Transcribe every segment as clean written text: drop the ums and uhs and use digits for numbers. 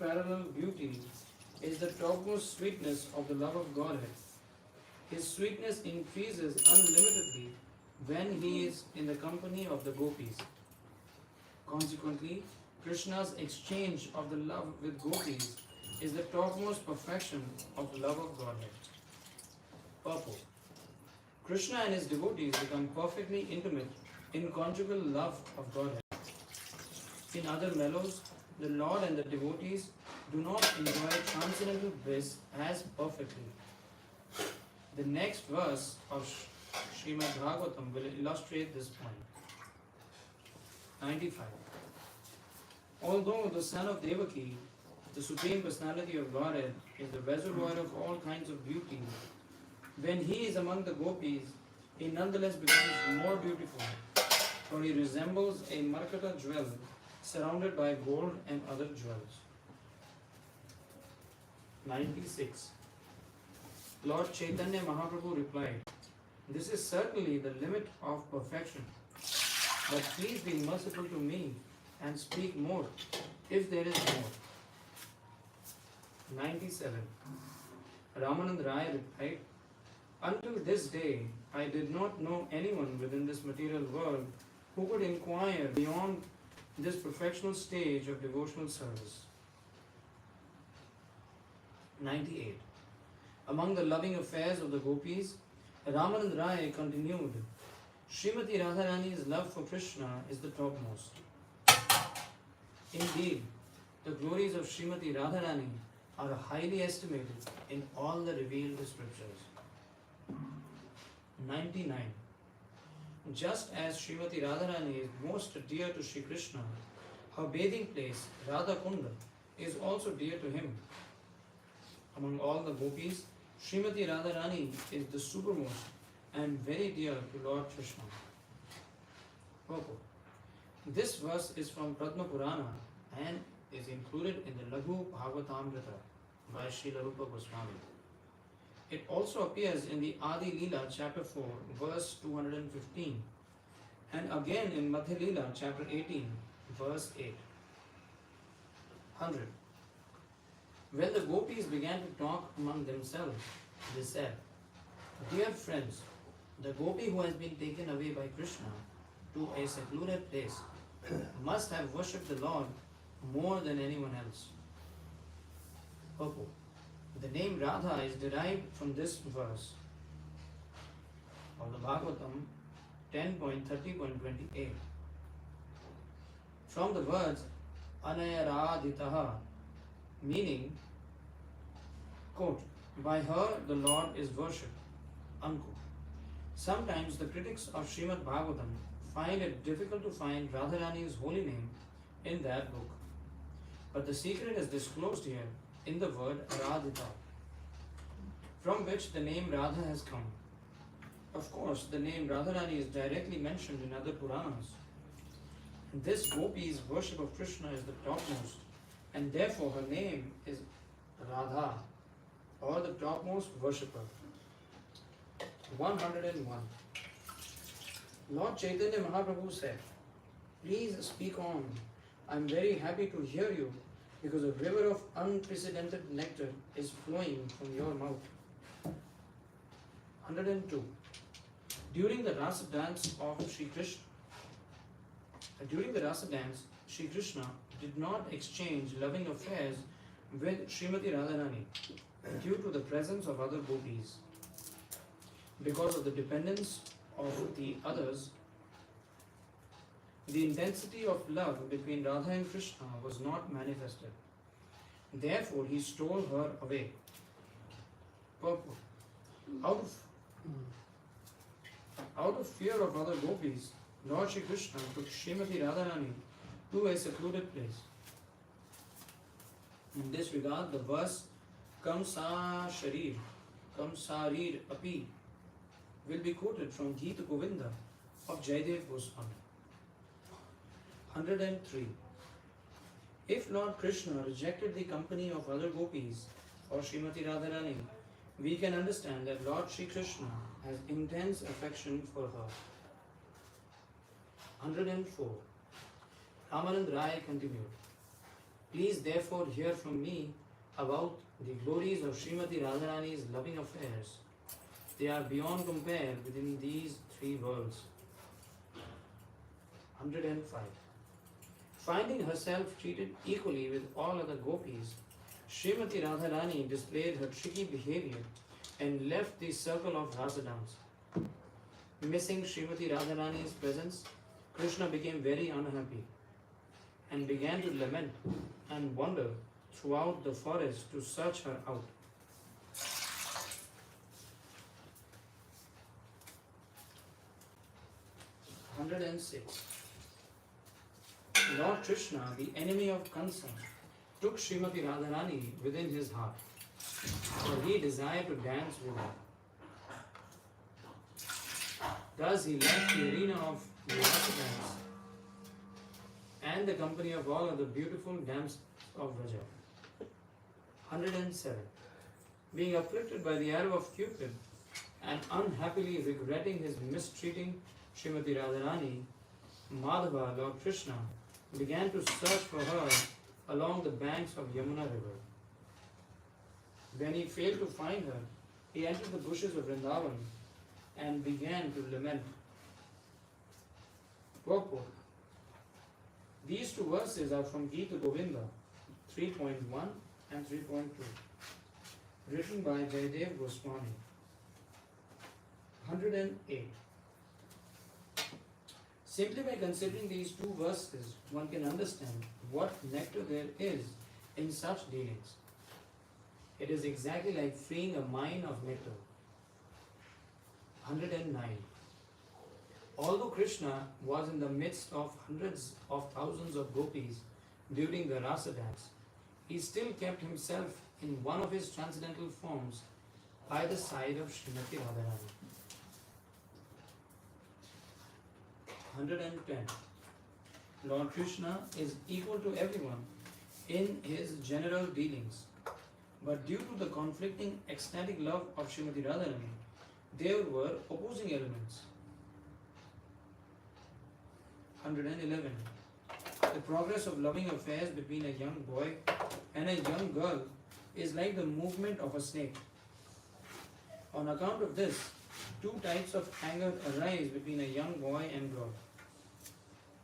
unparalleled beauty is the topmost sweetness of the love of Godhead. His sweetness increases unlimitedly when he is in the company of the gopis. Consequently, Krishna's exchange of the love with gopis is the topmost perfection of the love of Godhead. Purport. Krishna and his devotees become perfectly intimate in conjugal love of Godhead. In other mellows, the Lord and the devotees do not enjoy transcendental bliss as perfectly. The next verse of Srimad Bhagavatam will illustrate this point. 95. Although the son of Devaki, the Supreme Personality of Godhead, is the reservoir of all kinds of beauty, when he is among the gopis, he nonetheless becomes more beautiful, for he resembles a Markata jewel surrounded by gold and other jewels. 96. Lord Chaitanya Mahaprabhu replied, "This is certainly the limit of perfection, but please be merciful to me and speak more, if there is more." 97. Ramanand Rai replied, "Until this day, I did not know anyone within this material world who could inquire beyond this perfectional stage of devotional service." 98. Among the loving affairs of the gopis, Ramanand Rai continued, "Srimati Radharani's love for Krishna is the topmost. Indeed, the glories of Srimati Radharani are highly estimated in all the revealed scriptures." 99. Just as Srimati Radharani is most dear to Sri Krishna, her bathing place, Radha Kunda, is also dear to him. Among all the gopis, Srimati Radharani is the supermost and very dear to Lord Krishna. Purport. This verse is from Padma Purana and is included in the Laghu Bhagavatamrita by Srila Rupa Goswami. It also appears in the Adi Leela chapter 4 verse 215 and again in Madhya Leela chapter 18 verse 8. 100. When the gopis began to talk among themselves, they said, "Dear friends, the gopi who has been taken away by Krishna to a secluded place must have worshipped the Lord more than anyone else." Purport. The name Radha is derived from this verse of the Bhagavatam 10.30.28. From the words Anayaradhitaha, meaning, quote, "By her the Lord is worshipped," unquote. Sometimes the critics of Srimad Bhagavatam find it difficult to find Radharani's holy name in that book. But the secret is disclosed here in the word Aradhita, from which the name Radha has come. Of course, the name Radharani is directly mentioned in other Puranas. This gopi's worship of Krishna is the topmost, and therefore her name is Radha, or the topmost worshipper. 101. Lord Chaitanya Mahaprabhu said, "Please speak on. I am very happy to hear you, because a river of unprecedented nectar is flowing from your mouth." 102. During the rasa dance of Sri Krishna did not exchange loving affairs with Srimati Radharani due to the presence of other gopis. Because of the dependence of the others, the intensity of love between Radha and Krishna was not manifested. Therefore, he stole her away. Purport. Out of fear of other gopis, Lord Shri Krishna took Srimati Radharani to a secluded place. In this regard, the verse Kamsarir Api will be quoted from Geeta Govinda of Jaidev Goswami. 103. If Lord Krishna rejected the company of other gopis or Srimati Radharani, we can understand that Lord Shri Krishna has intense affection for her. 104. Ramanand Rai continued, Please therefore hear from me about the glories of Srimati Radharani's loving affairs. They are beyond compare within these three worlds. 105. Finding herself treated equally with all other gopis, Srimati Radharani displayed her tricky behavior and left the circle of rasa dance. Missing Srimati Radharani's presence, Krishna became very unhappy and began to lament and wander throughout the forest to search her out. Lord Krishna, the enemy of Kansa, took Srimati Radharani within his heart, for he desired to dance with her. Thus he left the arena of the Rasa dance and the company of all other beautiful damsels of Vraja. 107. Being afflicted by the arrow of Cupid and unhappily regretting his mistreating Srimati Radharani, Madhava, Lord Krishna, began to search for her along the banks of Yamuna river. When he failed to find her, he entered the bushes of Vrindavan and began to lament. Purport. These two verses are from Gita Govinda 3.1 and 3.2, written by Jayadev Goswami. 108. Simply by considering these two verses, one can understand what nectar there is in such dealings. It is exactly like freeing a mine of nectar. 109. Although Krishna was in the midst of hundreds of thousands of gopis during the rasa dance, he still kept himself in one of his transcendental forms by the side of Srimati Radharani. 110. Lord Krishna is equal to everyone in his general dealings, but due to the conflicting ecstatic love of Srimati Radharani, there were opposing elements. 111. The progress of loving affairs between a young boy and a young girl is like the movement of a snake. On account of this, two types of anger arise between a young boy and girl.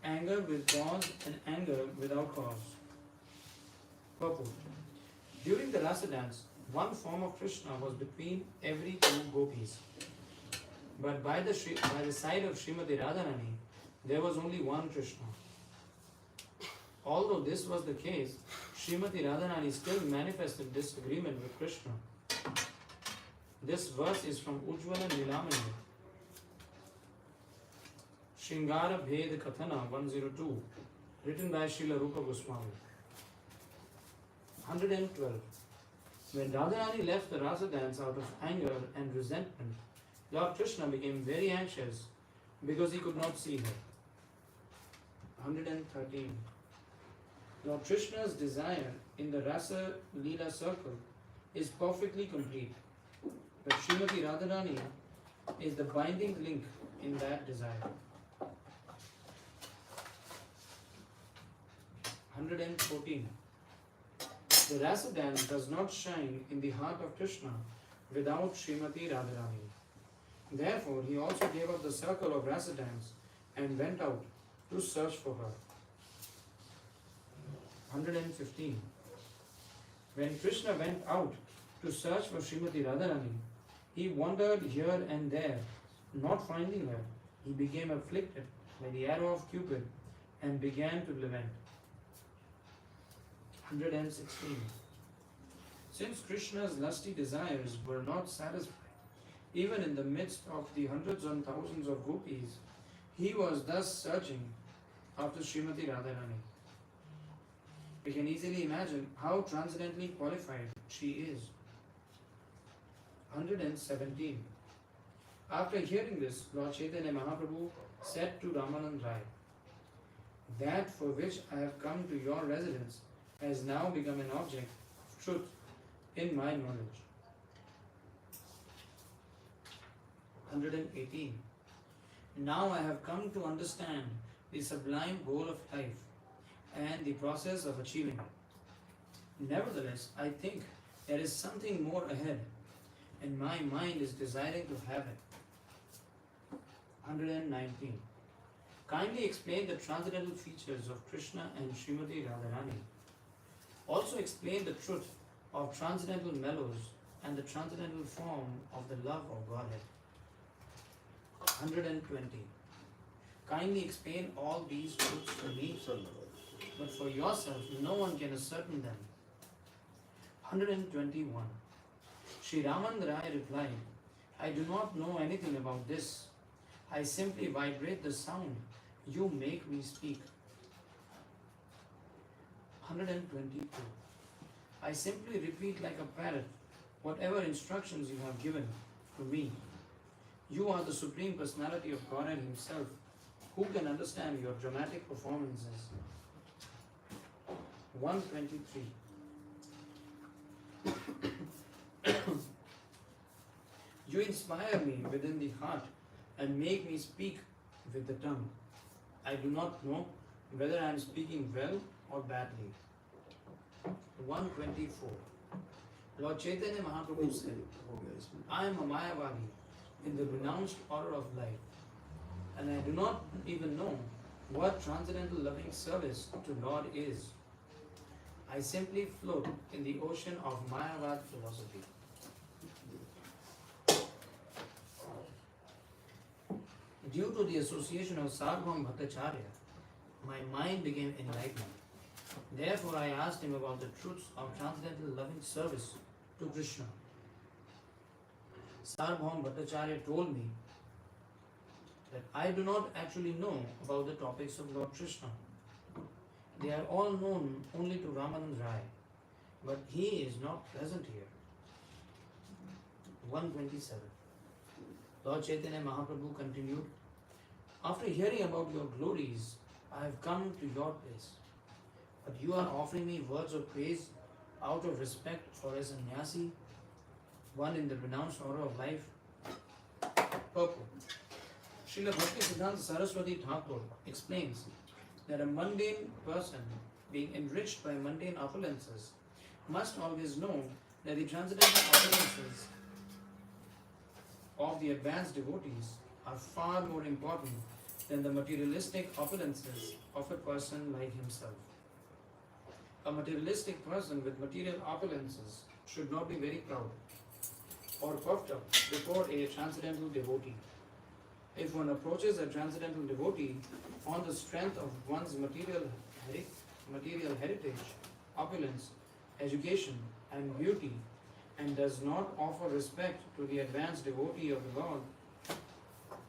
Anger with cause and anger without cause. Purport. During the rasa dance, one form of Krishna was between every two gopis. But by the side of Srimati Radharani, there was only one Krishna. Although this was the case, Srimati Radharani still manifested disagreement with Krishna. This verse is from Ujjvala Nilamani, Shringara Bhed Kathana 102, written by Srila Rupa Goswami. 112. When Radharani left the rasa dance out of anger and resentment, Lord Krishna became very anxious because he could not see her. 113. Lord Krishna's desire in the Rasa Leela circle is perfectly complete, but Srimati Radharani is the binding link in that desire. 114. The Rasa dance does not shine in the heart of Krishna without Srimati Radharani. Therefore, he also gave up the circle of Rasa dance and went out to search for her. 115. When Krishna went out to search for Srimati Radharani, he wandered here and there, not finding her. He became afflicted by the arrow of Cupid and began to lament. 116. Since Krishna's lusty desires were not satisfied, even in the midst of the hundreds and thousands of gopis, he was thus searching after Srimati Radharani. We can easily imagine how transcendently qualified she is. 117. After hearing this, Lord Chaitanya Mahaprabhu said to Ramanand Rai, "That for which I have come to your residence has now become an object of truth in my knowledge." 118. Now I have come to understand the sublime goal of life and the process of achieving it. Nevertheless, I think there is something more ahead, and my mind is desiring to have it. 119. Kindly explain the transcendental features of Krishna and Srimati Radharani. Also explain the truth of transcendental mellows and the transcendental form of the love of Godhead. 120. Kindly explain all these truths to me, but for yourself no one can ascertain them. 121. Sri Raman Rai replied, I do not know anything about this. I simply vibrate the sound. You make me speak. 122. I simply repeat like a parrot whatever instructions you have given to me. You are the Supreme Personality of Godhead Himself. Who can understand your dramatic performances? 123. You inspire me within the heart and make me speak with the tongue. I do not know whether I am speaking well or badly. 124. Lord Chaitanya Mahaprabhu said, I am a Mayavadi in the renounced order of life, and I do not even know what transcendental loving service to Lord is. I simply float in the ocean of Mayavad philosophy. Due to the association of Sarvabhauma Bhattacharya, my mind became enlightened. Therefore, I asked him about the truths of transcendental loving service to Krishna. Sarvabhauma Bhattacharya told me that I do not actually know about the topics of Lord Krishna. They are all known only to Ramanand Rai, but he is not present here. 127. Lord Chaitanya Mahaprabhu continued, after hearing about your glories, I have come to your place. But you are offering me words of praise out of respect for a sannyasi, one in the renounced order of life. Purport. Srila Bhakti Siddhanta Saraswati Thakur explains that a mundane person, being enriched by mundane opulences, must always know that the transcendental opulences of the advanced devotees are far more important than the materialistic opulences of a person like himself. A materialistic person with material opulences should not be very proud or puffed up before a transcendental devotee. If one approaches a transcendental devotee on the strength of one's material heritage, opulence, education, and beauty, and does not offer respect to the advanced devotee of the Lord,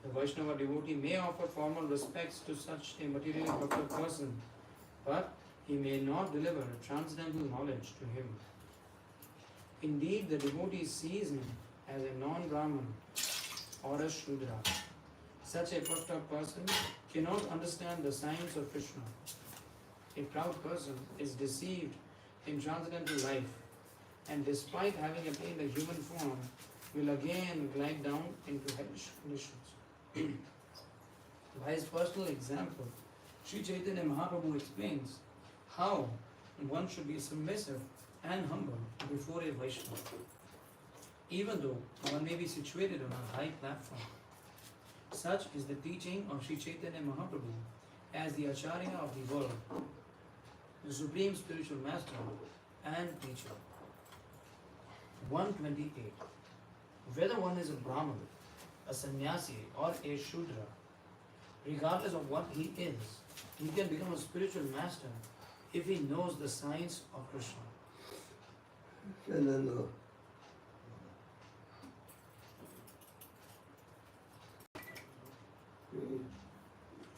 the Vaishnava devotee may offer formal respects to such a materially bhakta person, but he may not deliver transcendental knowledge to him. Indeed, the devotee sees him as a non-Brahman or a Shudra. Such a puffed up person cannot understand the science of Krishna. A proud person is deceived in transcendental life, and despite having attained a human form, will again glide down into hellish conditions. By his personal example, Sri Chaitanya Mahaprabhu explains how one should be submissive and humble before a Vaishnava, even though one may be situated on a high platform. Such is the teaching of Sri Chaitanya Mahaprabhu as the Acharya of the world, the Supreme Spiritual Master and Teacher. 128. Whether one is a Brahman, a sannyasi, or a Shudra, regardless of what he is, he can become a spiritual master if he knows the science of Krishna. Should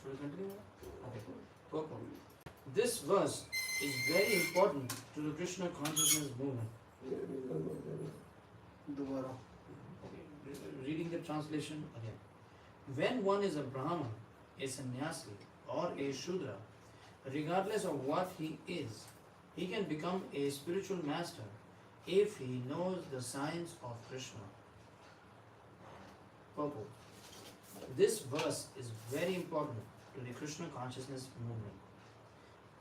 we continue? Okay. Purport. This verse is very important to the Krishna consciousness movement. Reading the translation again. When one is a Brahman, a sannyasi, or a Shudra, regardless of what he is, he can become a spiritual master if he knows the science of Krishna. Purport. This verse is very important to the Krishna consciousness movement.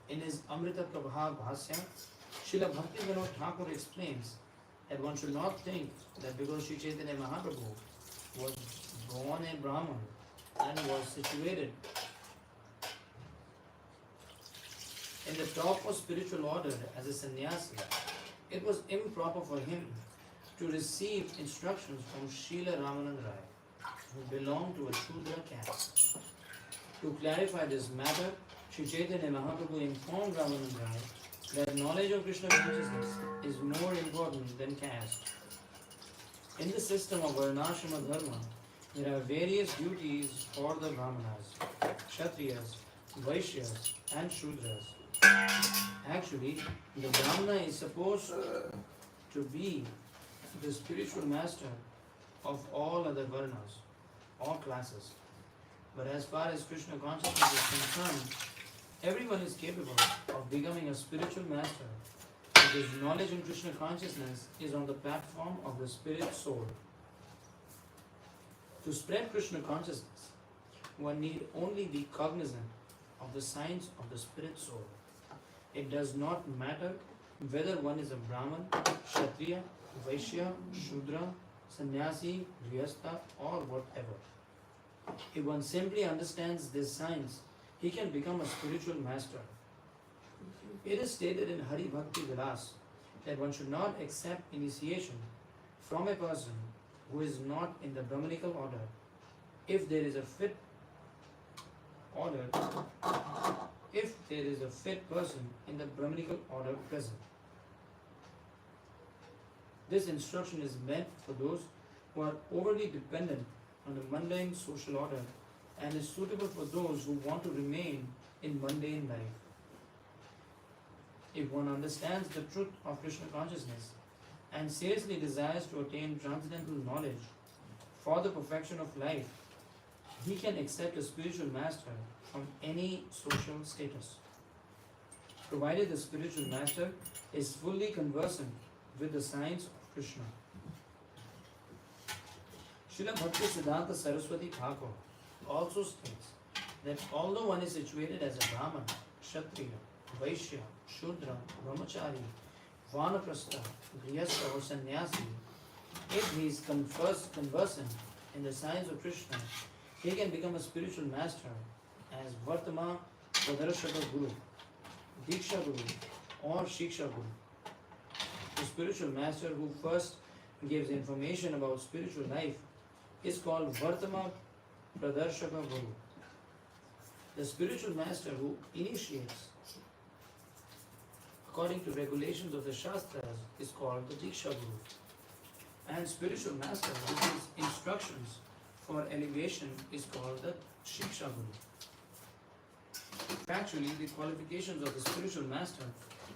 In his Amrita Prabha Bhasya, Srila Bhaktivinoda Thakur explains that one should not think that because Sri Chaitanya Mahaprabhu was born a Brahman and was situated in the top of spiritual order as a sannyasi, it was improper for him to receive instructions from Srila Ramanand Rai, who belonged to a Shudra caste. To clarify this matter, Sri Chaitanya Mahaprabhu informed Ramanand Rai that knowledge of Krishna consciousness is more important than caste. In the system of Varnashrama Dharma, there are various duties for the Brahmanas, Kshatriyas, Vaishyas, and Shudras. Actually, the Brahmana is supposed to be the spiritual master of all other Varnas or classes. But as far as Krishna consciousness is concerned, everyone is capable of becoming a spiritual master because knowledge in Krishna consciousness is on the platform of the spirit soul. To spread Krishna consciousness, one need only be cognizant of the signs of the spirit soul. It does not matter whether one is a Brahman, Kshatriya, Vaishya, Shudra, Sannyasi, Grihastha, or whatever. If one simply understands these signs, he can become a spiritual master. It is stated in Hari Bhakti Vilas that one should not accept initiation from a person who is not in the Brahmanical order if there is a fit order, if there is a fit person in the Brahmanical order present. This instruction is meant for those who are overly dependent on the mundane social order and is suitable for those who want to remain in mundane life. If one understands the truth of Krishna consciousness and seriously desires to attain transcendental knowledge for the perfection of life, he can accept a spiritual master from any social status, provided the spiritual master is fully conversant with the signs of Krishna. Srila Bhakti Siddhanta Saraswati Thakur also states that although one is situated as a Brahman, Kshatriya, Vaishya, Shudra, Brahmachari, Vanaprastha, Grihastha or Sannyasi, if he is conversant in the signs of Krishna, he can become a spiritual master as Vartama Pradarshaka Guru, Diksha Guru or Shiksha Guru. The spiritual master who first gives information about spiritual life is called Vartama Pradarshaka Guru. The spiritual master who initiates according to regulations of the Shastras is called the Diksha Guru. And spiritual master who gives instructions for elevation is called the Shiksha Guru. Factually, the qualifications of the spiritual master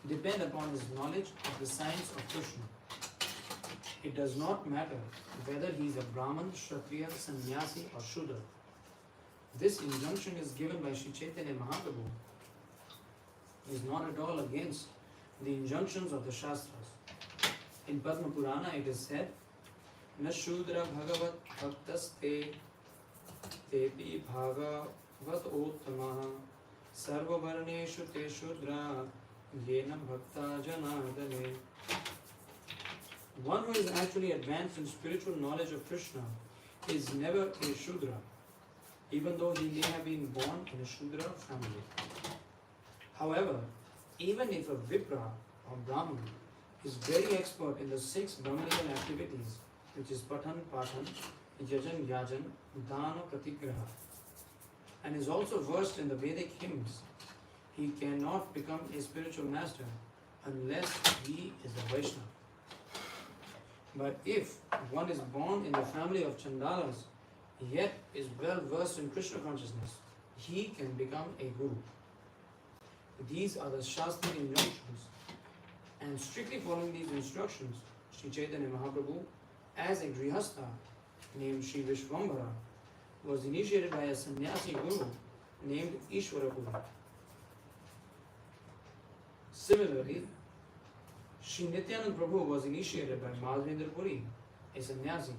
depend upon his knowledge of the science of Krishna. It does not matter whether he is a Brahman, Kshatriya, Sannyasi or Shudra. This injunction is given by Sri Chaitanya Mahaprabhu. It is not at all against the injunctions of the Shastras. In Padma Purana it is said, Na Shudra Bhagavat Bhaktaste Tepi Bhagavat Ottamaha Sarva Varneshu Te Shudra Yena Bhakta Janardane. One who is actually advanced in spiritual knowledge of Krishna is never a Shudra, even though he may have been born in a Shudra family. However, even if a Vipra or Brahman is very expert in the 6 Brahmanical activities, which is Pathan, Pathan, Yajan, Yajan, Dana, Pratigraha, and is also versed in the Vedic hymns, he cannot become a spiritual master unless he is a Vaishnava. But if one is born in the family of Chandalas, yet is well versed in Krishna consciousness, he can become a guru. These are the Shastra injunctions, and strictly following these instructions, Sri Chaitanya Mahaprabhu, as a Grihastha named Sri Vishwambara, was initiated by a sannyasi guru named Ishvara Guru. Similarly, Sri Nityanand Prabhu was initiated by Madhavendra Puri, a sannyasi.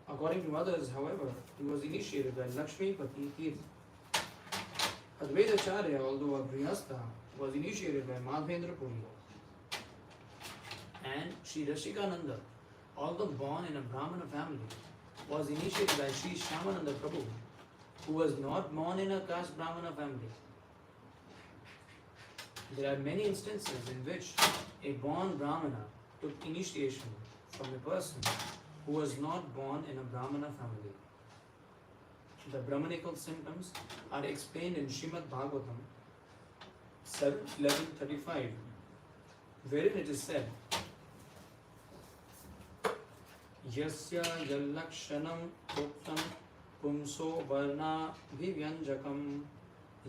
According to others, however, he was initiated by Lakshmi Pati Tirth. Advaita Acharya, although a Grihastha, was initiated by Madhavendra Puri. And Sri Rashikananda, although born in a Brahmana family, was initiated by Sri Shyamananda Prabhu, who was not born in a caste Brahmana family. There are many instances in which a born Brahmana took initiation from a person who was not born in a Brahmana family. The Brahmanical symptoms are explained in Srimad Bhagavatam 7.11.35, wherein it is said, Yasya yallakshanam uktam pumso varna vivyanjakam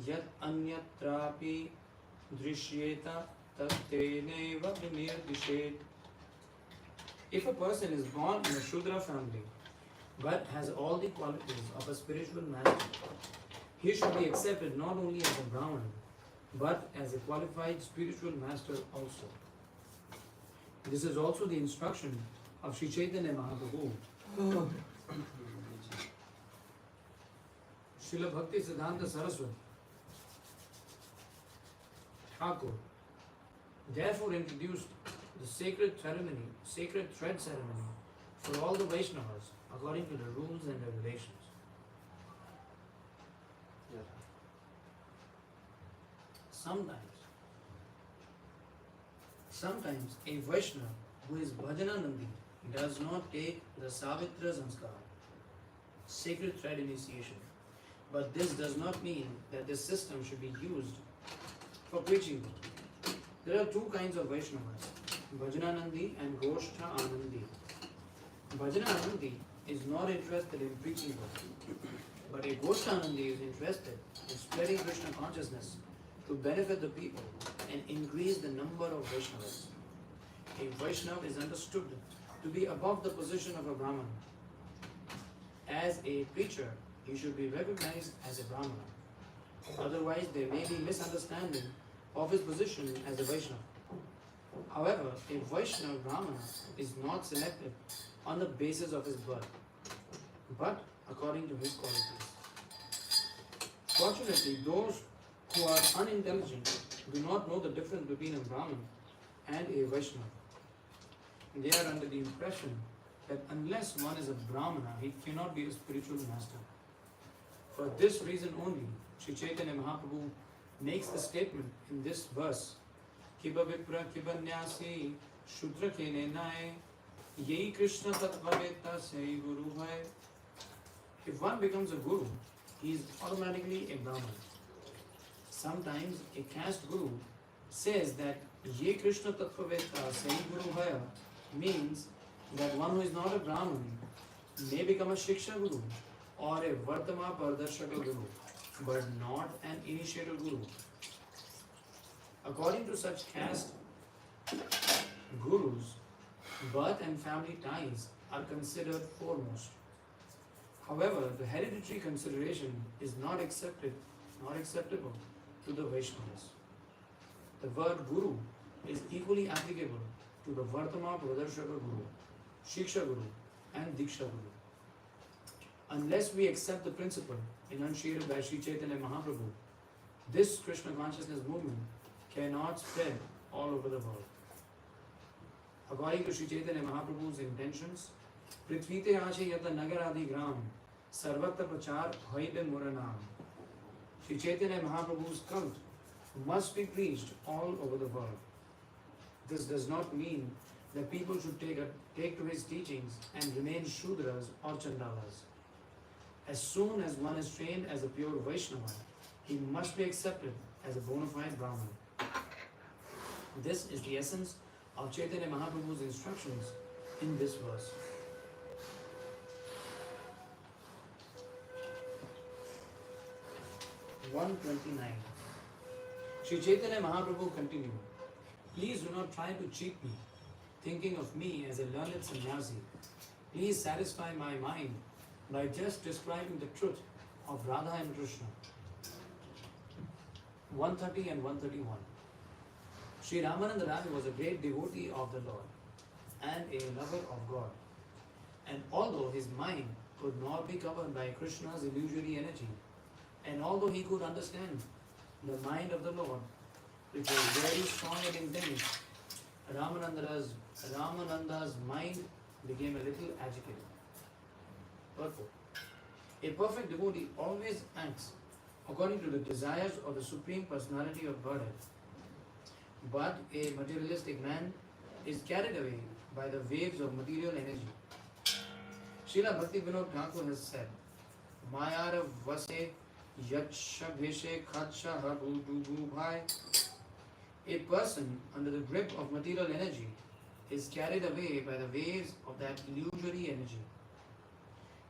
yat anyatrapi drishyeta tatteneva vinirdishet. If a person is born in a Shudra family but has all the qualities of a spiritual master, he should be accepted not only as a Brahman but as a qualified spiritual master also. This is also the instruction of Sri Chaitanya Mahaprabhu. Srila Bhakti Siddhanta Saraswati Thakur therefore introduced the sacred thread ceremony for all the Vaishnavas according to the rules and regulations. Sometimes a Vaishnava who is Bhajananandi does not take the Savitra Sanskar, sacred thread initiation. But this does not mean that this system should be used for preaching. There are two kinds of Vaishnavas, Bhajananandi and Goshtha Anandi. Bhajananandi is not interested in preaching, but a Goshtha Anandi is interested in spreading Krishna consciousness to benefit the people and increase the number of Vaishnavas. A Vaishnava is understood to be above the position of a Brahman. As a preacher, he should be recognized as a Brahmana. Otherwise, there may be misunderstanding of his position as a Vaishnava. However, a Vaishnava Brahmana is not selected on the basis of his birth, but according to his qualities. Fortunately, those who are unintelligent do not know the difference between a Brahman and a Vaishnava. They are under the impression that unless one is a Brahmana, he cannot be a spiritual master. For this reason only, Sri Chaitanya Mahaprabhu makes the statement in this verse, Kiba Vipra Kiba Nyasi Shudra Kene Nae Yei Krishna Tatvaveta Sei Guru Hai. If one becomes a guru, he is automatically a Brahman. Sometimes a caste guru says that Ye Krishna Tattvaveta Sei Guru Hai means that one who is not a Brahman may become a Shiksha Guru or a Vartama Pardarshaka Guru, but not an initiator Guru. According to such caste gurus, birth and family ties are considered foremost. However, the hereditary consideration is not acceptable to the Vaishnavas. The word Guru is equally applicable to the Vartama Pradarshaka Guru, Shiksha Guru, and Diksha Guru. Unless we accept the principle enunciated by Sri Chaitanya Mahaprabhu, this Krishna consciousness movement cannot spread all over the world. According to Sri Chaitanya Mahaprabhu's intentions, Prithvite Ashe Yata Nagaradi Gram Sarvatra Prachar Hoibe Muranam. Sri Chaitanya Mahaprabhu's cult must be preached all over the world. This does not mean that people should take to his teachings and remain Shudras or Chandalas. As soon as one is trained as a pure Vaishnava, he must be accepted as a bona fide Brahman. This is the essence of Chaitanya Mahaprabhu's instructions in this verse. (129) Sri Chaitanya Mahaprabhu continued, Please do not try to cheat me, thinking of me as a learned sannyasi. Please satisfy my mind by just describing the truth of Radha and Krishna. 130 and 131. Sri Ramananda Rai was a great devotee of the Lord and a lover of God. And although his mind could not be covered by Krishna's illusory energy, and although he could understand the mind of the Lord, which was very strong and intense, Ramananda's mind became a little agitated. Purport. A perfect devotee always acts according to the desires of the Supreme Personality of Godhead. But a materialistic man is carried away by the waves of material energy. Srila Bhakti Vinod Thakur has said, Mayara vase yaksha bheshe khatsha habu dubu bhai. A person under the grip of material energy is carried away by the waves of that illusory energy.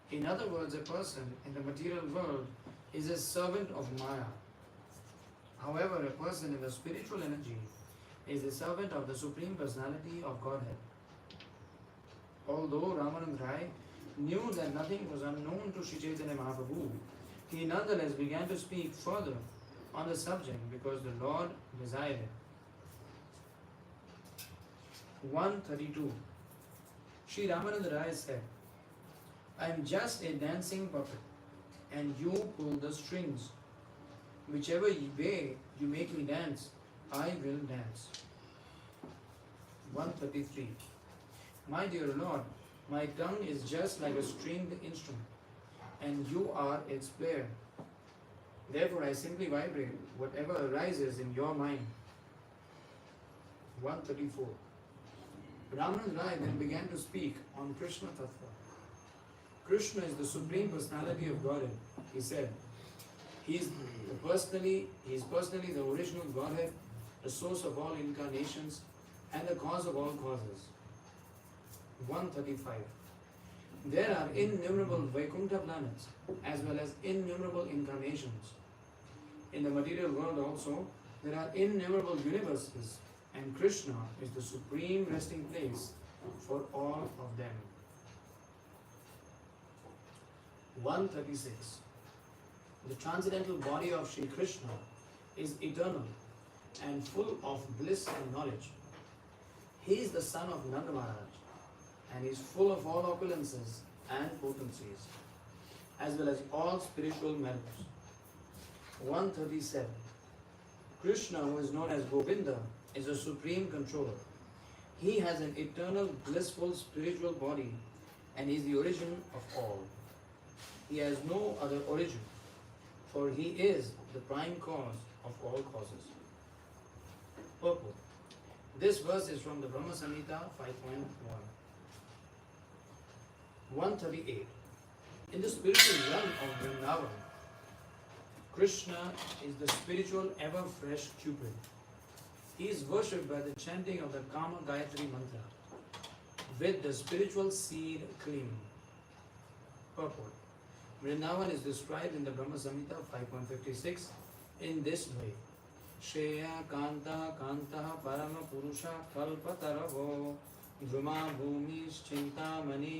In other words, a person in the material world is a servant of Maya. However, a person in the spiritual energy is a servant of the Supreme Personality of Godhead. Although Ramanand Rai knew that nothing was unknown to Sri Chaitanya Mahaprabhu, he nonetheless began to speak further on the subject because the Lord desired it. 132. Sri Ramanand Rai said, I am just a dancing puppet, and you pull the strings. Whichever way you make me dance, I will dance. 133. My dear Lord, my tongue is just like a stringed instrument, and you are its player. Therefore, I simply vibrate whatever arises in your mind. 134. Ramanand Rai then began to speak on Krishna Tattva. Krishna is the Supreme Personality of Godhead, he said. He is personally the original Godhead, the source of all incarnations, and the cause of all causes. 135. There are innumerable Vaikuntha planets, as well as innumerable incarnations. In the material world also, there are innumerable universes, and Krishna is the supreme resting place for all of them. 136. The transcendental body of Sri Krishna is eternal and full of bliss and knowledge. He is the son of Nanda Maharaj, and is full of all opulences and potencies, as well as all spiritual merits. 137. Krishna, who is known as Govinda, is a supreme controller. He has an eternal, blissful spiritual body and is the origin of all. He has no other origin, for he is the prime cause of all causes. Purport. This verse is from the Brahma Samhita 5.1. 138. In the spiritual realm of Vrindavan, Krishna is the spiritual ever-fresh Cupid. He is worshipped by the chanting of the Kama Gayatri mantra with the spiritual seed cream. Purport. Vrindavan is described in the Brahma Samhita 5.56 in this way. Shreya Kanta Kanta Parama Purusha Kalpataravo Dhruma Bhumis Chintamani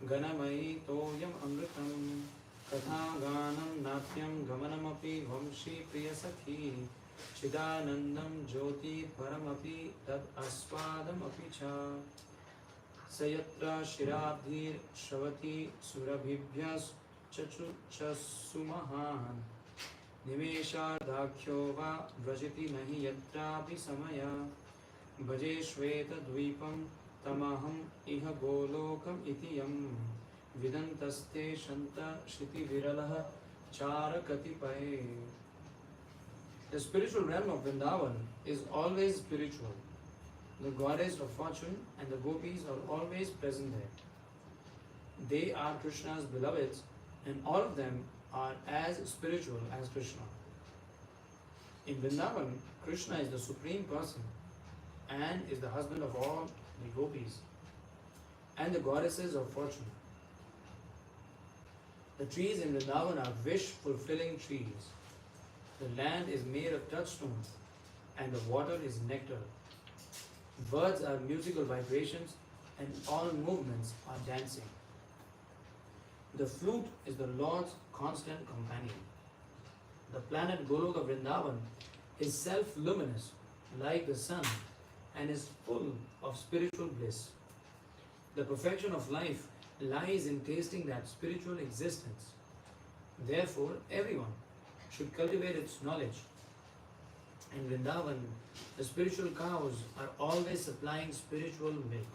Ganamai Toyam Amritam Katha Ganam Natyam Gamanamapi Vamshi Priyasakhi Chidanandam Jyoti Paramapi Tad Aswadam Apicha Sayatra Shirabhir Shavati Surabhibhyas Chachuchasumahan Nimeshardhakhyo va vrajiti nahi yatrapi samaya Bhaje Shveta Dvipam Tamaham Iha Golokam Itiyam Vidantaste Shanta Shiti Viralaha Chara Katipaye. The spiritual realm of Vrindavan is always spiritual. The goddess of fortune and the gopis are always present there. They are Krishna's beloveds, and all of them are as spiritual as Krishna. In Vrindavan, Krishna is the supreme person and is the husband of all the gopis and the goddesses of fortune. The trees in Vrindavan are wish-fulfilling trees. The land is made of touchstones and the water is nectar. Birds are musical vibrations and all movements are dancing. The flute is the Lord's constant companion. The planet Goloka Vrindavan is self-luminous like the sun and is full of spiritual bliss. The perfection of life lies in tasting that spiritual existence. Therefore, everyone should cultivate its knowledge In Vrindavan, the spiritual cows are always supplying spiritual milk.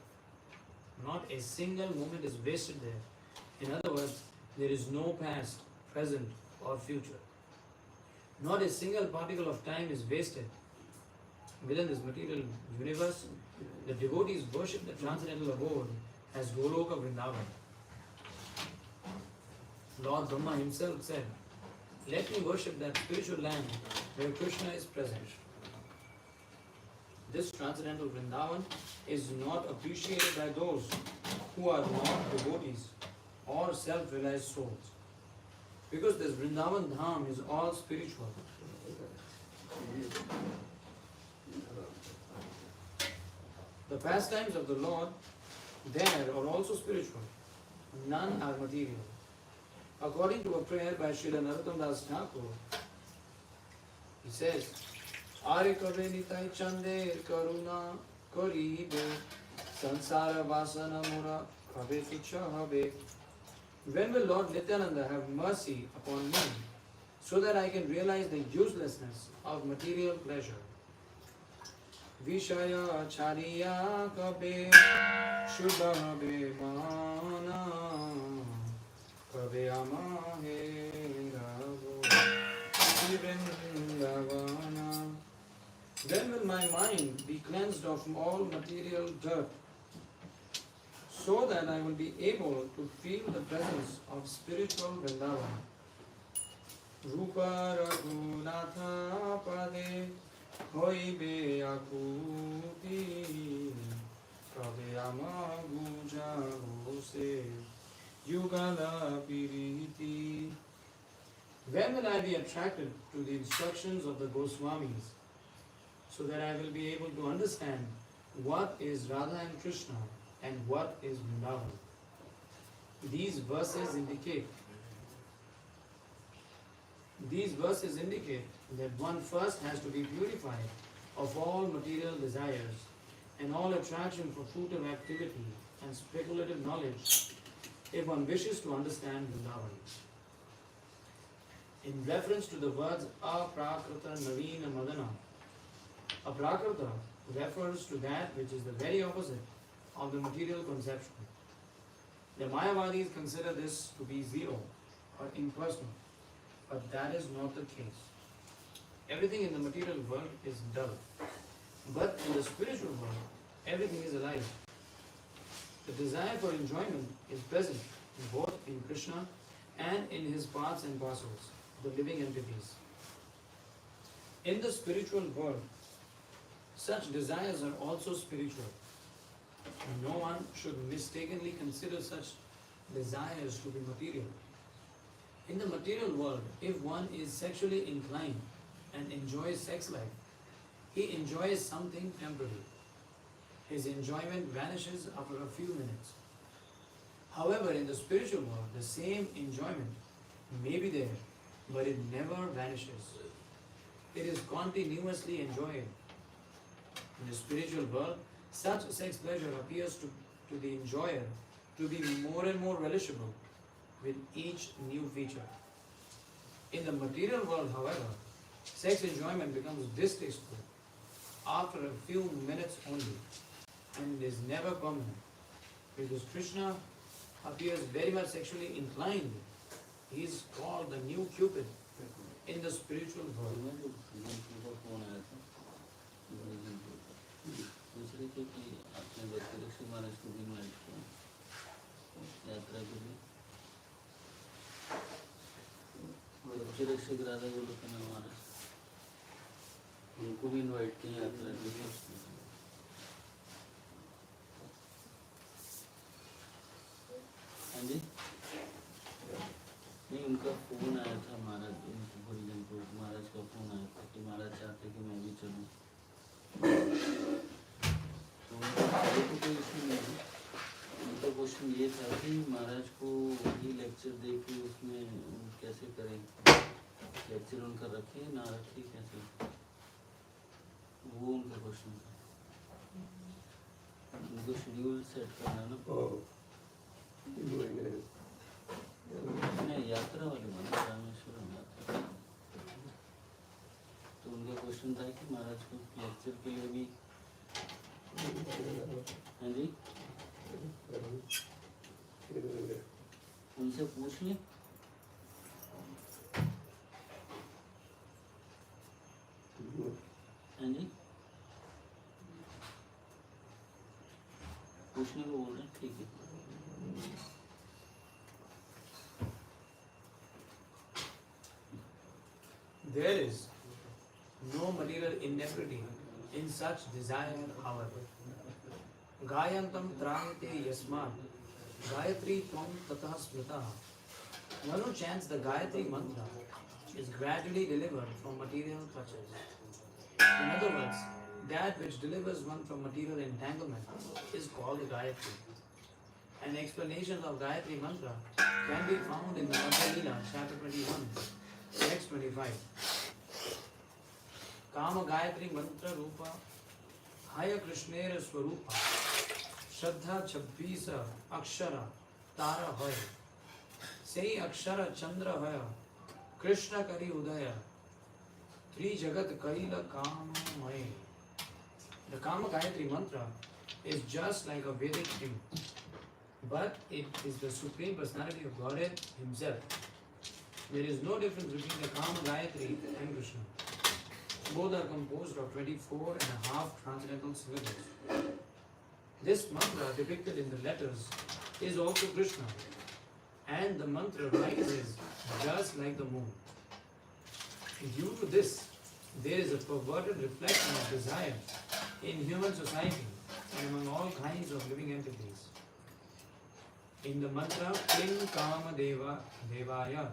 Not a single moment is wasted there. In other words, there is no past, present, or future. Not a single particle of time is wasted. Within this material universe, the devotees worship the transcendental abode as Goloka Vrindavan. Lord Brahma himself said, "Let me worship that spiritual land where Krishna is present." This transcendental Vrindavan is not appreciated by those who are not devotees or self-realized souls. Because this Vrindavan Dham is all spiritual. The pastimes of the Lord there are also spiritual. None are material. According to a prayer by Srila Narottam Das Thakur, he says, Are kabe nitai chander karuna karibe sansara vasana mura kabe ficha habe. When will Lord Nityananda have mercy upon me so that I can realize the uselessness of material pleasure? Vishaya chariya kabe shubhabe mana kabe amahe ravo vrindavana. When will my mind be cleansed of all material dirt so that I will be able to feel the presence of spiritual Vrindavan? Rupa Raghunatha Pade Hoibe Akuti Kabe Amaguja Hose Yugala Piriti. When will I be attracted to the instructions of the Goswamis so that I will be able to understand what is Radha and Krishna and what is Vrindavan? These verses indicate that one first has to be purified of all material desires and all attraction for fruitive activity and speculative knowledge if one wishes to understand Vrindavan. In reference to the words Aprakrita Navina Madana, Aprakrita refers to that which is the very opposite of the material conception. The Mayavadis consider this to be zero or impersonal, but that is not the case. Everything in the material world is dull, but in the spiritual world, everything is alive. The desire for enjoyment is present both in Krishna and in his parts and parcels, the living entities. In the spiritual world, such desires are also spiritual. No one should mistakenly consider such desires to be material. In the material world, if one is sexually inclined and enjoys sex life, he enjoys something temporary. His enjoyment vanishes after a few minutes. However, in the spiritual world, the same enjoyment may be there, but it never vanishes. It is continuously enjoyed. In the spiritual world, such sex pleasure appears to the enjoyer to be more and more relishable with each new feature. In the material world, however, sex enjoyment becomes distasteful after a few minutes only and is never permanent. Because Krishna appears very much sexually inclined, he is called the new Cupid in the spiritual world. दूसरे थे कि आपने बच्चे महाराज को भी invite किया यात्रा के लिए बच्चे राधा गोलोक महाराज उनको भी इन्वाइट किया यात्रा के लिए। हाँ जी नहीं उनका फोन आया था महाराज उनको परिजन को महाराज का फोन आया था कि महाराज चाहते कि मैं भी चलूँ। तो कोई इसमें नहीं उनका क्वेश्चन ये था कि महाराज को वही लेक्चर दे के उसमें कैसे करें, लेक्चर उनका रखें ना रखें कैसे, वो उनका क्वेश्चन था। उनको शेड्यूल सेट करना ना नहीं यात्रा वाली रामेश्वरम यात्रा तो उनका क्वेश्चन था कि महाराज को लेक्चर के लिए भी, हाँ जी, उनसे पूछ लें। हाँ जी, पूछने को बोल रहे हैं, ठीक है। There is no material inequity in such desire, however. Gayantam trayate yasmat Gayatri tvam tatah smritah. One who chants the Gayatri mantra is gradually delivered from material touches. In other words, that which delivers one from material entanglement is called Gayatri. An explanation of Gayatri mantra can be found in the Madhya Leela, chapter 21, text 25. Kama Gayatri mantra rupa Haya Krishnera Swarupa Shraddha 26 Akshara Tara Hoya Sei Akshara Chandra Hoya Krishna Kari Udaya Tri Jagat Kaila Kama Maya. The Kama Gayatri mantra is just like a Vedic hymn, but it is the Supreme Personality of Godhead Himself. There is no difference between the Kama Gayatri and Krishna. Both are composed of 24 and a half transcendental syllables. This mantra depicted in the letters is also Krishna, and the mantra rises just like the moon. Due to this, there is a perverted reflection of desire in human society and among all kinds of living entities. In the mantra Klim Kama Deva Devaya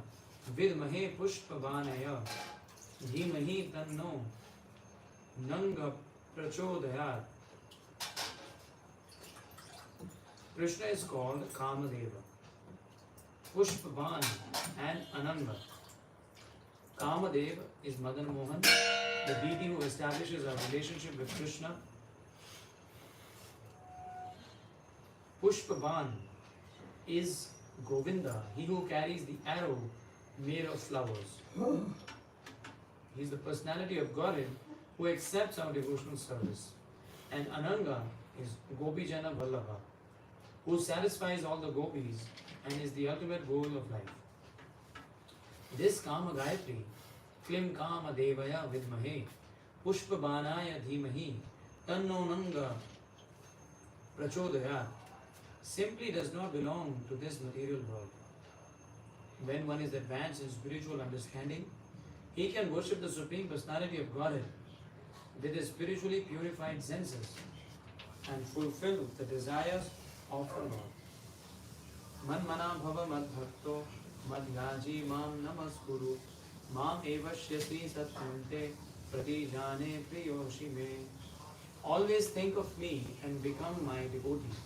Vidmahe Pushpavanaya Dhimahi Tanno Nanga Prachodayat. Krishna is called Kamadeva, Pushpavan and Ananga. Kamadeva is Madan Mohan, the deity who establishes our relationship with Krishna. Pushpavan is Govinda, he who carries the arrow made of flowers. He is the personality of Godhead who accepts our devotional service. And Ananga is Gopijana Vallabha, who satisfies all the gopis and is the ultimate goal of life. This Kama Gayatri, Klim Kama Devaya Vidmahe, Pushpabanaya Dhimahi, Tanno Nanga Prachodayat, simply does not belong to this material world. When one is advanced in spiritual understanding, he can worship the Supreme Personality of Godhead with his spiritually purified senses and fulfill the desires of the Lord. Manmana bhava madbhakto madhyaji mam namaskuru mam evashyasi satyante pratijane priyoshi me. Always think of me and become my devotee.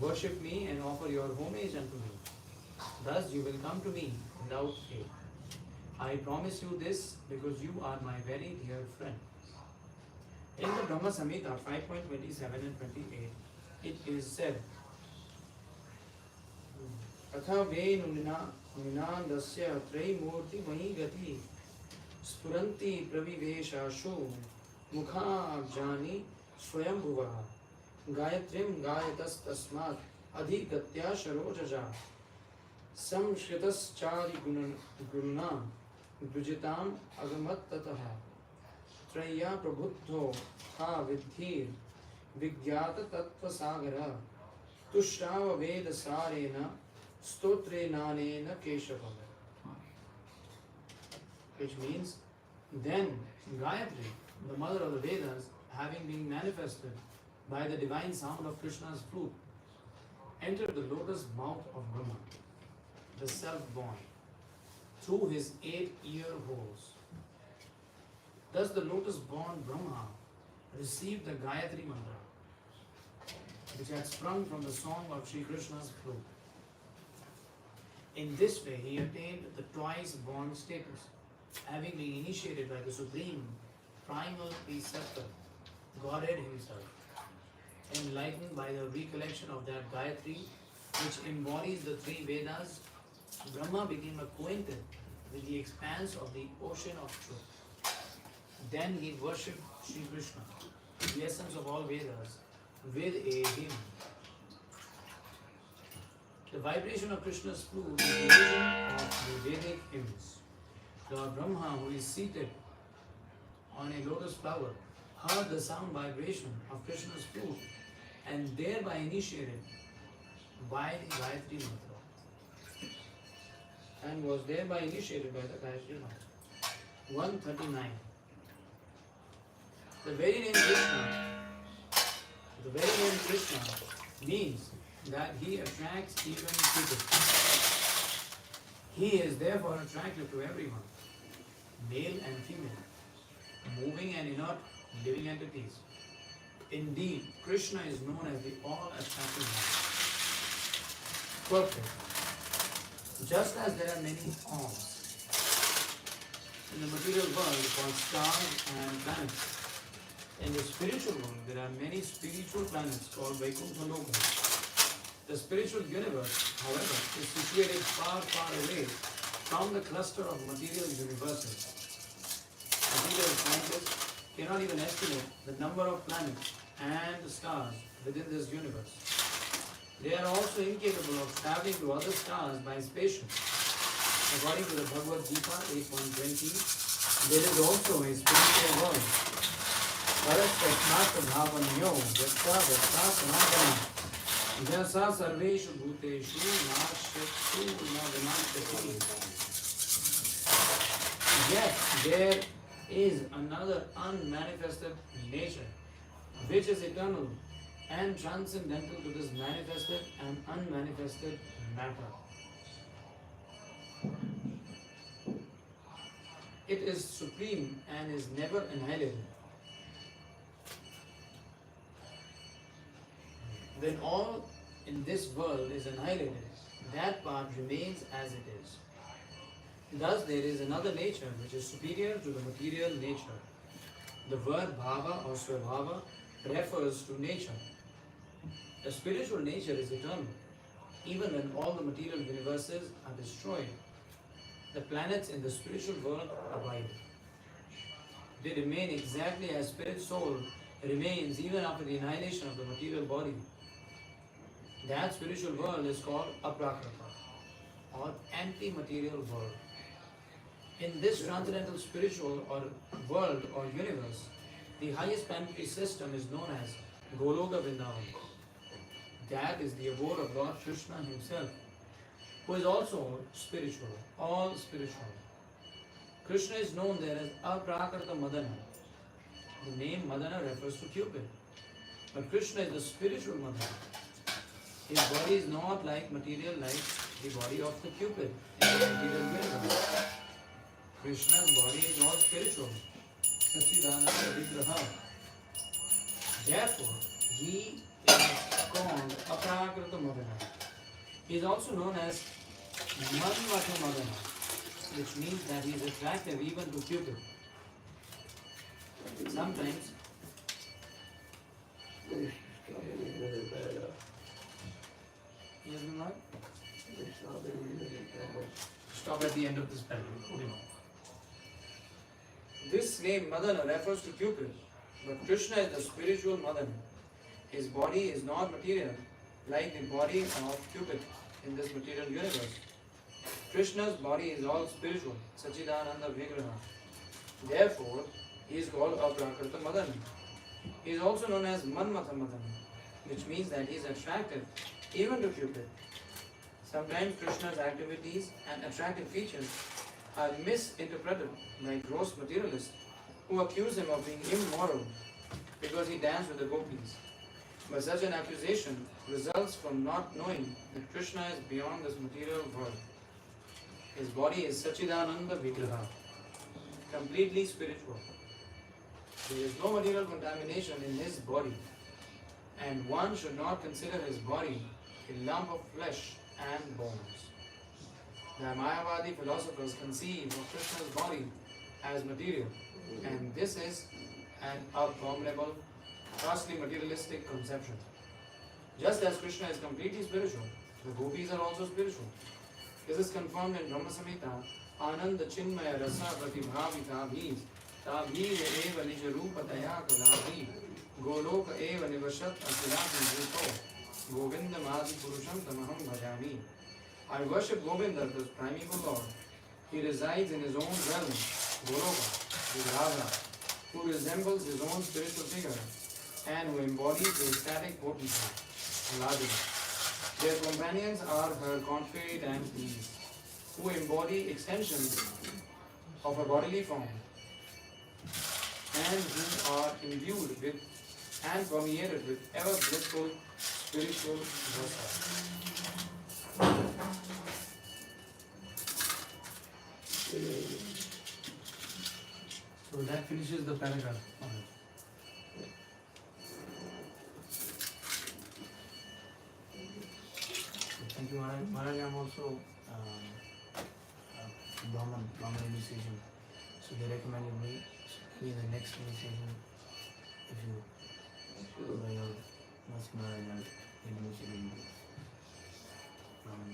Worship me and offer your homage unto me. Thus you will come to me without fail. I promise you this because you are my very dear friend. In the Brahma Samhita 5.27 and 28, it is said, Atha ve ninandasya traimurti mahi gati spuranti praviveshashu mukha jani swayambhuvaha Gayatrim gayatas tasmat adhigatya sharojaja samshritas guruna dujitam agamat tataha Traya prabhuddho ha vidhir vigyata tattva sagara tushrava veda sarena stotre nanena keshavam. Which means, then Gayatri, the mother of the Vedas, having been manifested by the divine sound of Krishna's flute, entered the lotus mouth of Brahma, the self-born, through his 8 ear holes. Thus the lotus-born Brahma received the Gayatri mantra, which had sprung from the song of Sri Krishna's flute. In this way, he attained the twice-born status, having been initiated by the Supreme Primal Preceptor, Godhead Himself. Enlightened by the recollection of that Gayatri, which embodies the 3 Vedas, Brahma became acquainted with the expanse of the ocean of truth. Then he worshipped Sri Krishna, the essence of all Vedas, with a hymn. The vibration of Krishna's flute is the origin of the Vedic hymns. Lord Brahma, who is seated on a lotus flower, heard the sound vibration of Krishna's flute and thereby initiated by the Gayatri Mantra and was thereby initiated by the Gayatri Mantra. 139. The very name Krishna means that he attracts even people. He is therefore attractive to everyone, male and female, moving and inert living entities. Indeed, Krishna is known as the all-attractive one. Perfect. Just as there are many forms in the material world called stars and planets, in the spiritual world there are many spiritual planets called Vaikuntha Lokas. The spiritual universe, however, is situated far, far away from the cluster of material universes. Material scientists cannot even estimate the number of planets and stars within this universe. They are also incapable of traveling to other stars by spaceship. According to the Bhagavad Gita 8.20, there is also a spiritual world. Parastasmata bhavanyo vyakta vyakta sanatana jasa sarveshu bhuteshu nashyasu na vinashyati. Yet there is another unmanifested nature which is eternal and transcendental to this manifested and unmanifested matter. It is supreme and is never annihilated. When all in this world is annihilated, that part remains as it is. Thus there is another nature which is superior to the material nature. The word bhava or svabhava refers to nature. The spiritual nature is eternal. Even when all the material universes are destroyed, the planets in the spiritual world abide. They remain exactly as spirit soul remains even after the annihilation of the material body. That spiritual world is called aprakrita or anti-material world. In this transcendental spiritual or world or universe, the highest planetary system is known as Goloka Vrindavan. That is the abode of Lord Krishna himself, who is also spiritual, all spiritual. Krishna is known there as Aprakrita Madana. The name Madana refers to Cupid. But Krishna is the spiritual Madana. His body is not like material, like the body of the Cupid in the material universe. Krishna's body is all spiritual. Sachidananda Vigraha. Therefore, he is called Aprakrita Madana. He is also known as Manmatha Madana, which means that he is attractive even to Cupid. Sometimes he has been right? Stop at the end of this paragraph. This name Madana refers to Cupid, but Krishna is the spiritual Madana. His body is not material, like the body of Cupid in this material universe. Krishna's body is all spiritual, Sachidananda Vigraha. Therefore, he is called Aprakrita Madana. He is also known as Manmatha Madana, which means that he is attractive even to Cupid. Sometimes Krishna's activities and attractive features are misinterpreted by gross materialists who accuse him of being immoral because he danced with the gopis. But such an accusation results from not knowing that Krishna is beyond this material world. His body is Sachidananda Vigraha, completely spiritual. There is no material contamination in his body, and one should not consider his body a lump of flesh and bones. The Mayavadi philosophers conceive of Krishna's body as material, and this is an abominable, costly materialistic conception. Just as Krishna is completely spiritual, the gopis are also spiritual. This is confirmed in Brahma Samhita, Ananda Chinmaya Rasa Pratibhavita means ताभीव एव निजरूपतया कदापि गोलोक एव निवसत् अखिलापि भूतो गोविन्दमादिपुरुषं तमहं भजामि. I worship Govinda, the primeval Lord. He resides in his own realm, Goloka, with Radha, who resembles his own spiritual figure and who embodies the ecstatic potency, Ladini. Their companions are her confide and peace, who embody extensions of a bodily form and who are imbued with and permeated with ever blissful spiritual rasa. So that finishes the paragraph. Thank you, Maharaj. Maharaj, I'm also Brahman initiation. So they recommended me in the next initiation, if you by your Master Maharaj, I'll initiate you Brahman.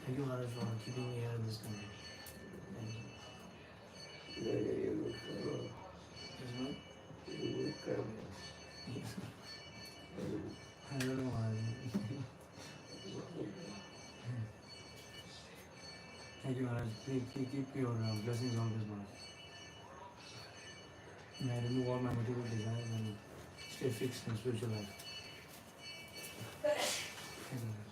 Thank you, Maharaj, for keeping me here in this country. Thank you. Yes, ma'am? I don't know, Maharaj. Thank you, Maharaj. Please keep your blessings on this, Maharaj. May I remove all my material desires and stay fixed in spiritual life. Thank you, Maharaj.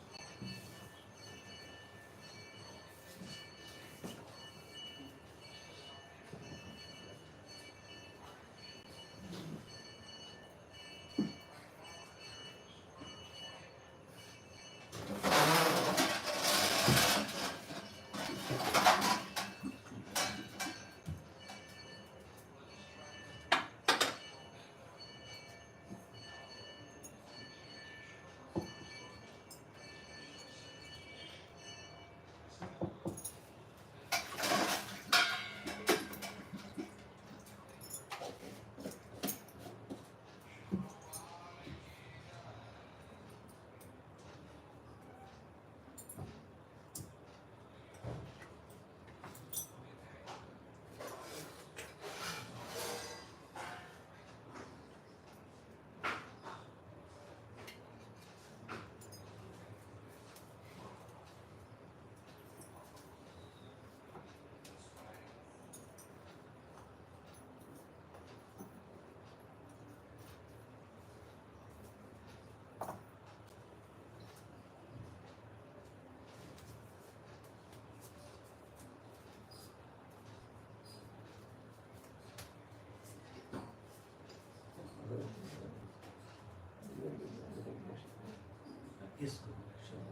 Yes, sir. Sure.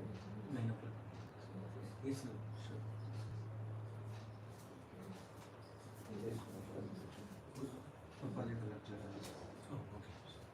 9 o'clock. Yes, sir. Sure. Papa did the lecture. Oh, okay. Sure.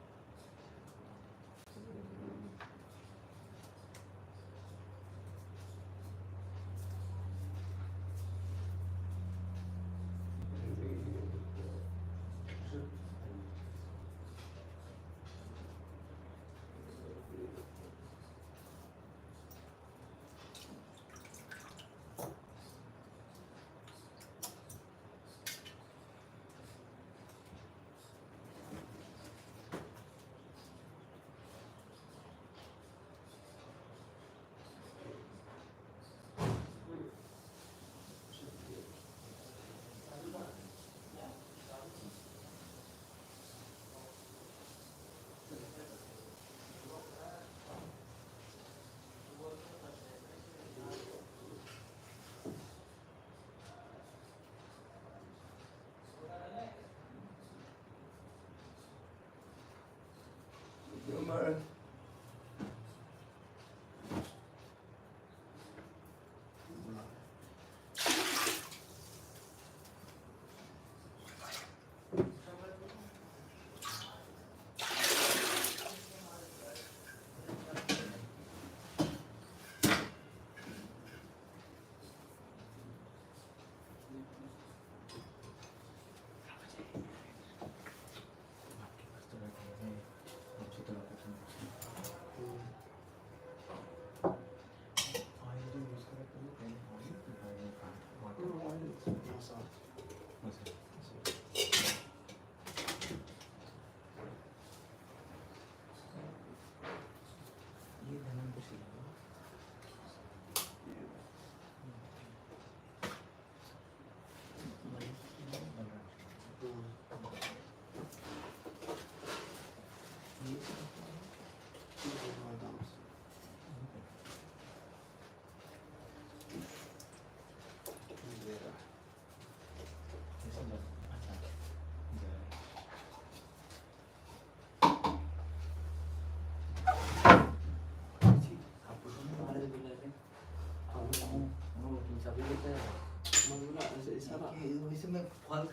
इसमें फल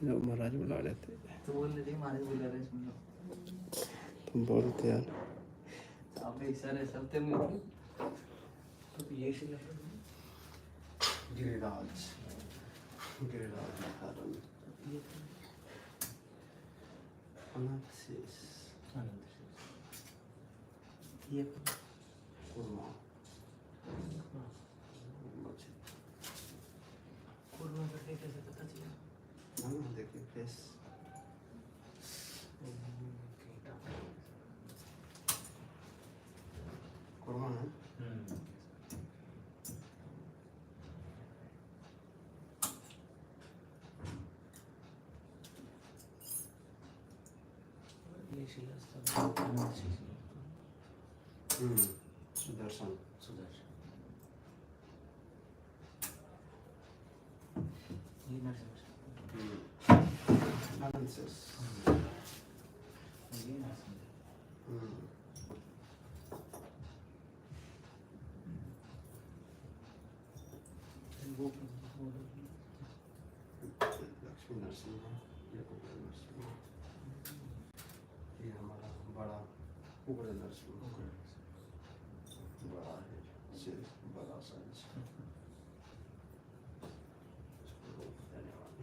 जो महाराज बुला लेते तो बोल रहे थे महाराज बुला रहे सुन लो तुम बोलते यार आप इशारे सब थे में तो ये से गिरिराज गिरिराज कारण अनंत शेष ये कुर्मा कुर्मा करके कैसे पता चला हाँ देखिए फेस कुर्मा है ये शिलास्तंभ अनंत शेष सुदर्शन सुदर्शन ये नरसिंह अनंत शेष ये नरसिंह वो लक्ष्मी नरसिंह ये कुबेर नरसिंह ये हमारा बड़ा कुबेर नरसिंह बड़ा है सिर बड़ा साइज धन्यवाद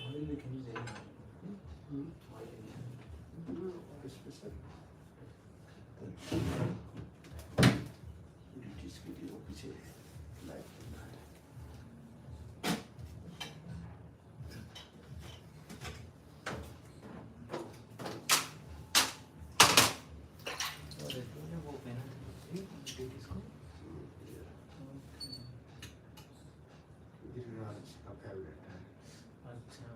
ऑयल भी कहीं जाएगा स्पेशल ड्यूटीज के लिए वो पीछे लाइट और इसमें वो पहना था इसको गिरिराज का फेवरेट है अच्छा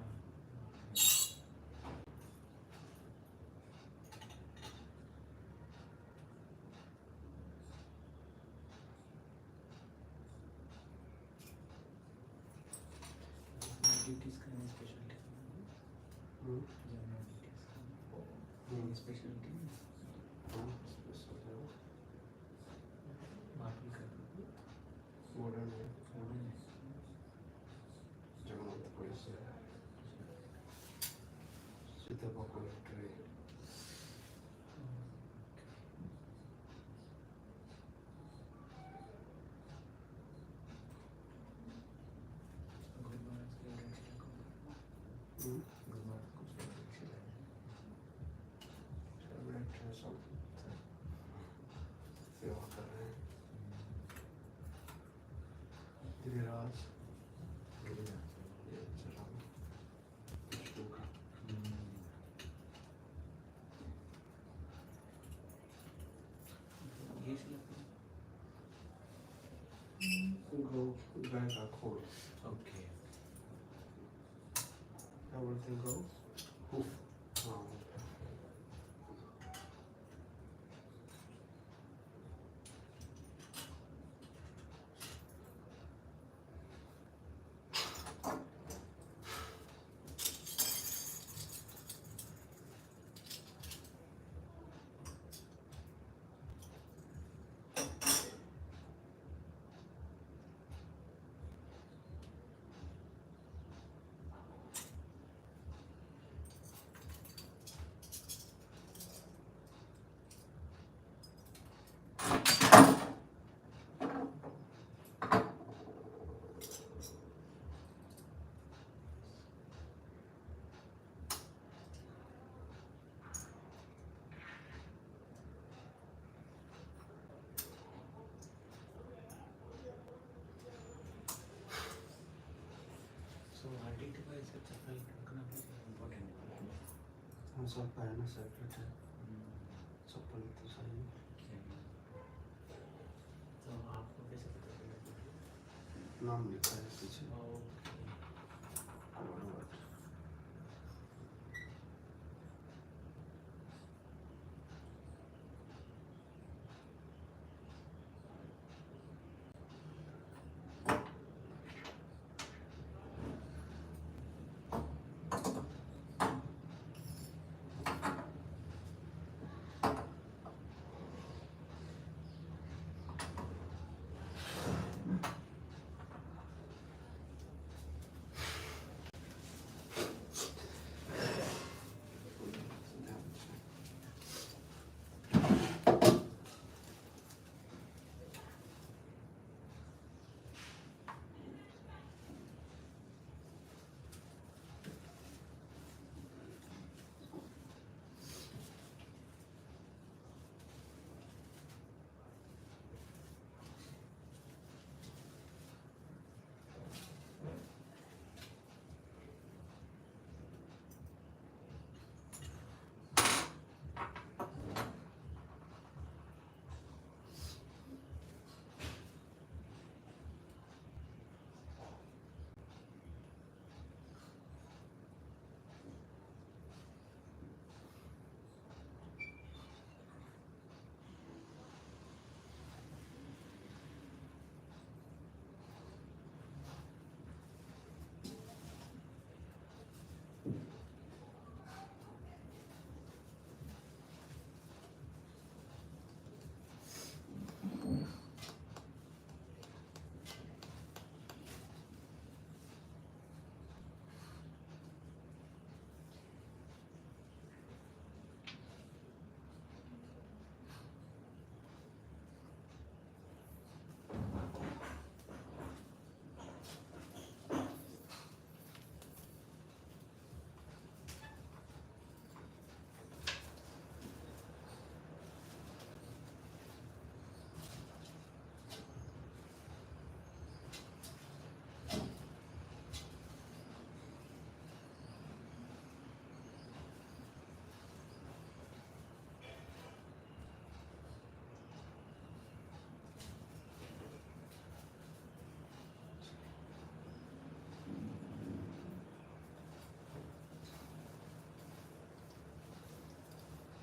ड्यूटीज का स्पेशलिटी स्पेशलिटी स्पेशल है मार्बल का मॉडर्न है जगन्नाथपुरी से सीतापकोल ट्रे फेवरेट है सब सेवा कर रहे हैं गिरिराज ये चला विष्णु का गौ गाय का खोल ओके क्या बोलते हैं गौ हुफ हाँ सबका है ना सेपरेट है, चप्पल तो सही है। तो आपको कैसे पता चला? नाम लिखा है पीछे। ओके।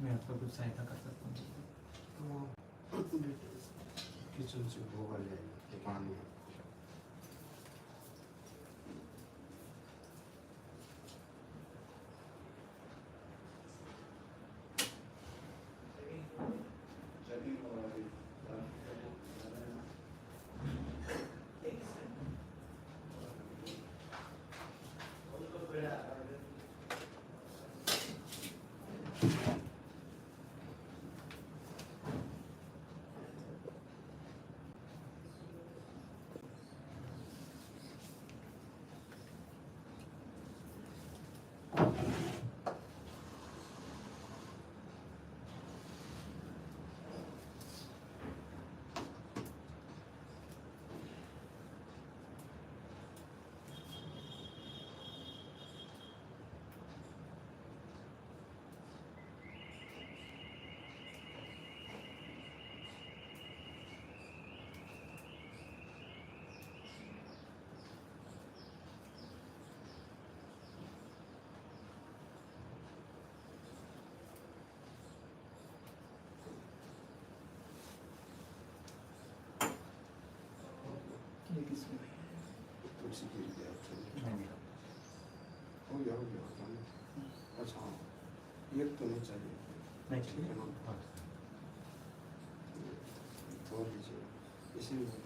मैं आपका कुछ सहायता कर सकता हूँ? किचन से होगा ले पानी। ये किसमें? तुलसी गिर गया नहीं, हो गया अच्छा हाँ, एक तो नहीं चाहिए नहीं ठीक है ना, हाँ। छोड़ लीजिए इसीलिए।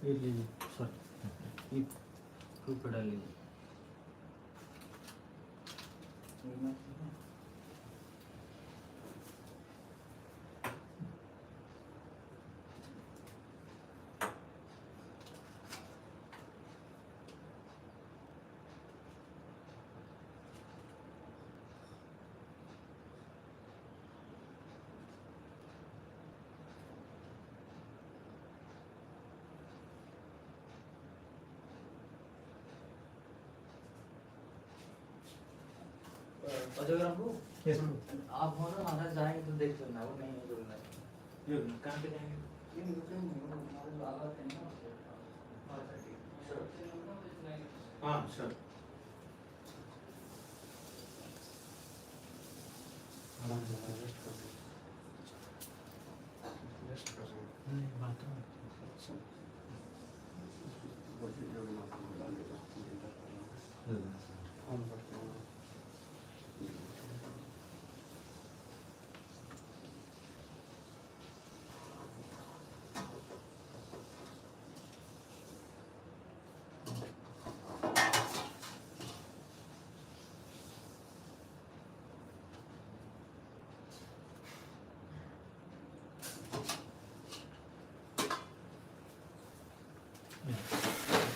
ये लीजिए, सॉरी, ये प्रूफ पे डाल लीजिए। और जो अगर हमको यस प्रभु। आप हो ना महाराज जाएंगे तो देख लेना वो नहीं है जो नहीं ये कहाँ पे जाएंगे? ये नहीं रुके नहीं हमारे जो आवाज है ना हाँ सर। रेस्ट कर नहीं बाथरूम। जगन्नाथ को बुला लेगा हम करते हैं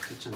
किचन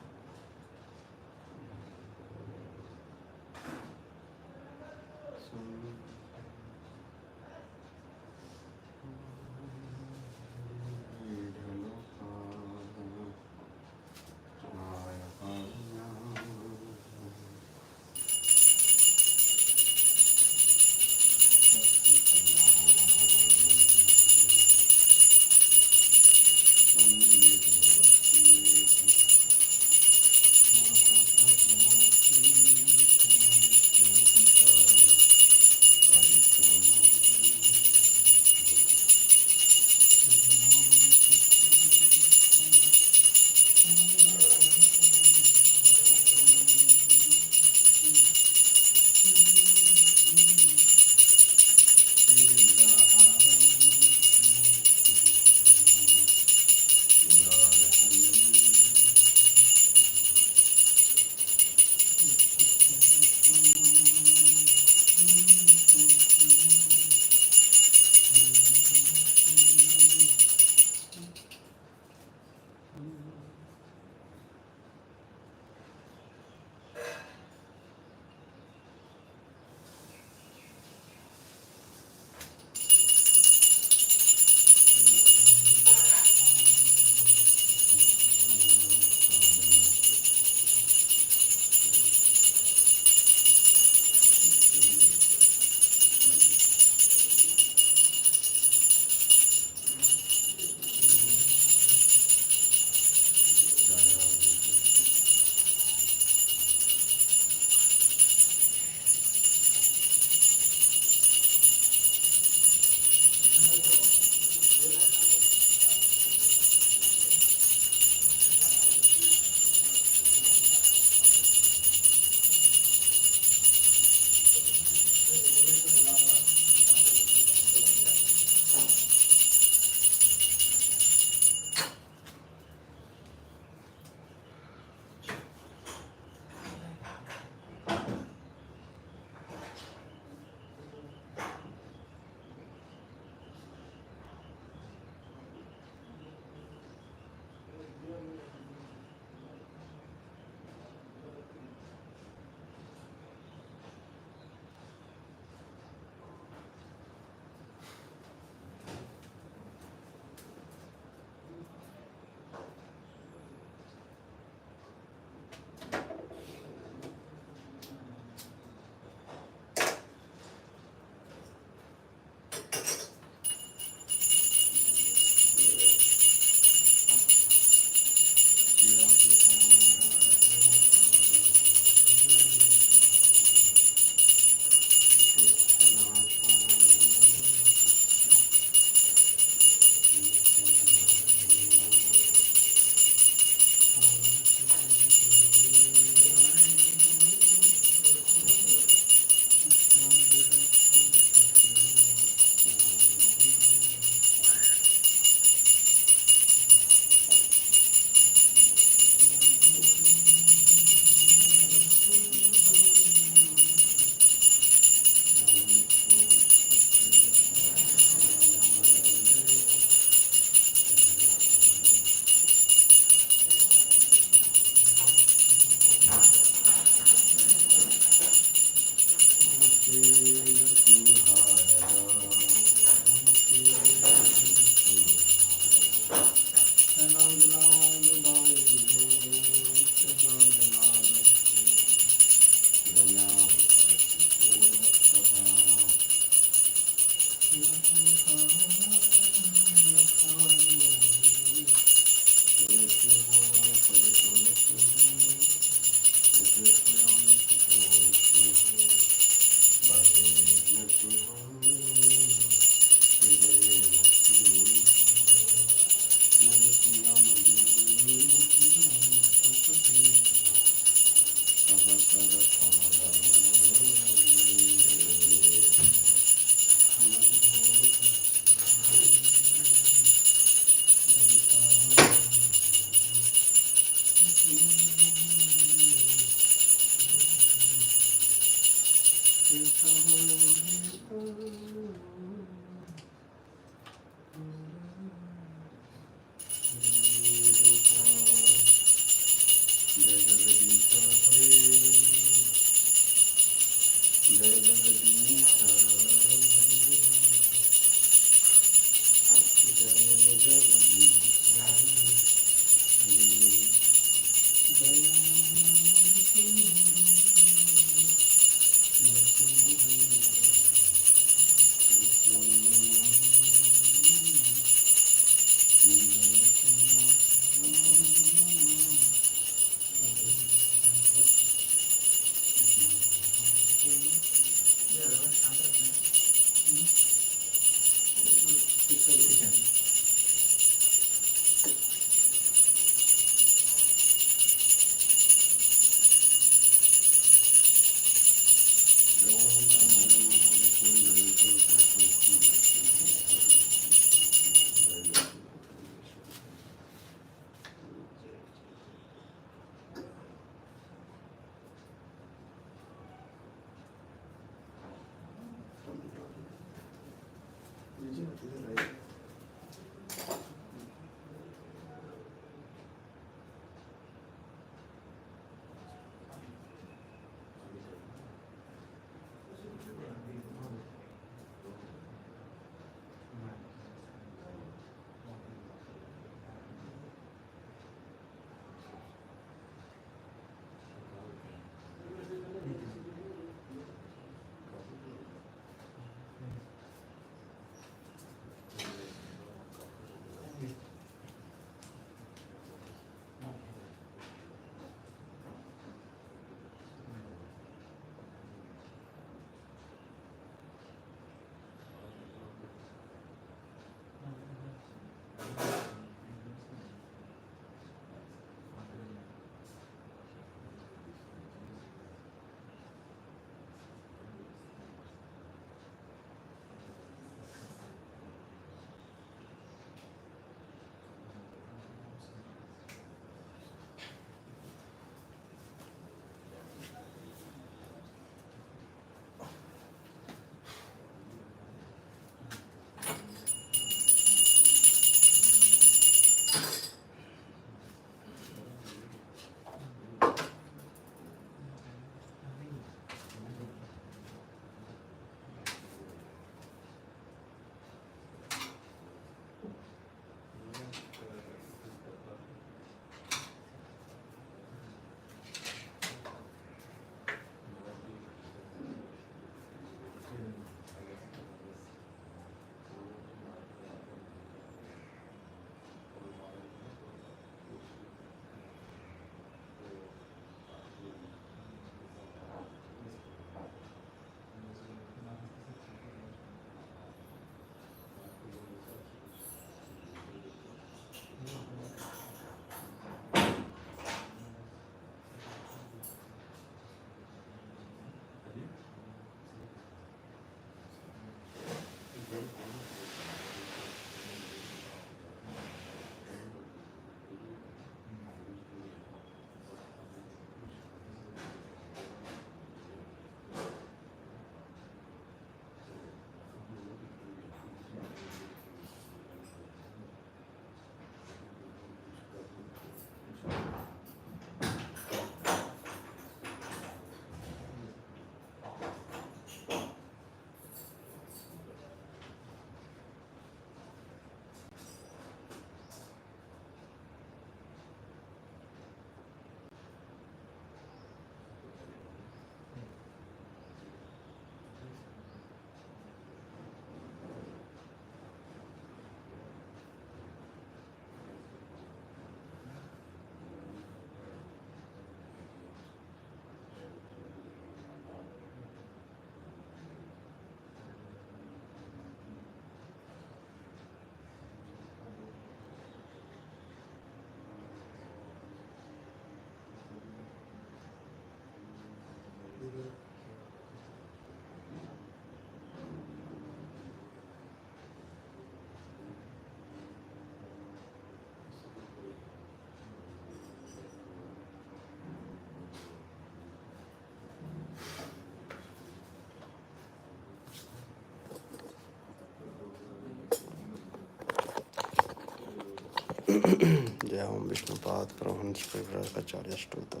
जय ओम विष्णुपाद परमहंस परिव्राजकाचार्य स्तोत्र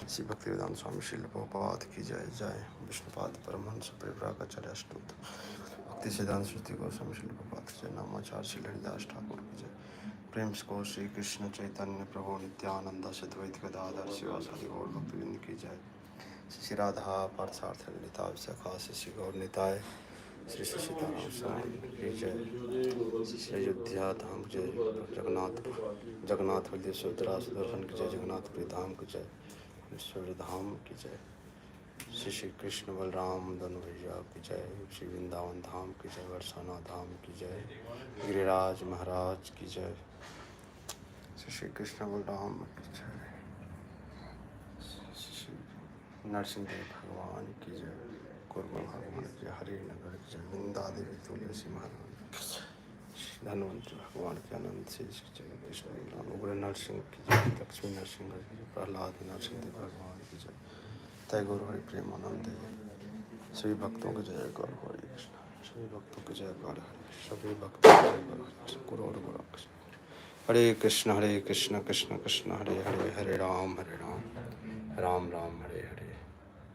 श्री भक्तिवेदांत स्वामी श्रील प्रभुपाद की जय। जय विष्णुपाद परमहंस परिव्राजकाचार्य स्तोत्र भक्ति सिद्धांत श्रुति गोस्वामी श्रील प्रभुपाद की जय। नामाचार्य श्री हरिदास ठाकुर की जय। प्रेम से को श्री कृष्ण चैतन्य प्रभु नित्यानंद सद्वैत गदाधर शिवासादि गौर भक्तवृंद की जय। श्री राधा पार्थार्थ ललिता विशाखा श्री गौर निताय श्री सीताराम स्वामी की जय। श्री अयोध्या धाम की जय। जगन्नाथ बलदेव सुभद्रा सुदर्शन की जय। जगन्नाथपुरी धाम की जय। ईश्वर धाम की जय। श्री कृष्ण बलराम दोनों भैया की जय। श्री वृंदावन धाम की जय। बरसाना धाम की जय। गिरिराज महाराज की जय। श्री कृष्ण बलराम की जय। नरसिंह देव भगवान की जय। कुर्मा भगवान की जय। हरि नगर की जय। वृंदा देवी तुलसी महाराज धनवंत भगवान के अनंत शेष की जय। कृष्ण बलराम उग्र नरसिंह की जय। लक्ष्मी नरसिंह की जय। प्रहलाद नरसिंह देव भगवान की जय। तय गुरु हरि प्रेमानंद सभी भक्तों की जय गौर हरि कृष्ण। सभी भक्तों की जय गौर हरि। सभी भक्तों की जय गौर हरि। गुरु और गुरु कृष्ण। हरे कृष्ण कृष्ण कृष्ण हरे हरे हरे राम राम राम हरे हरे।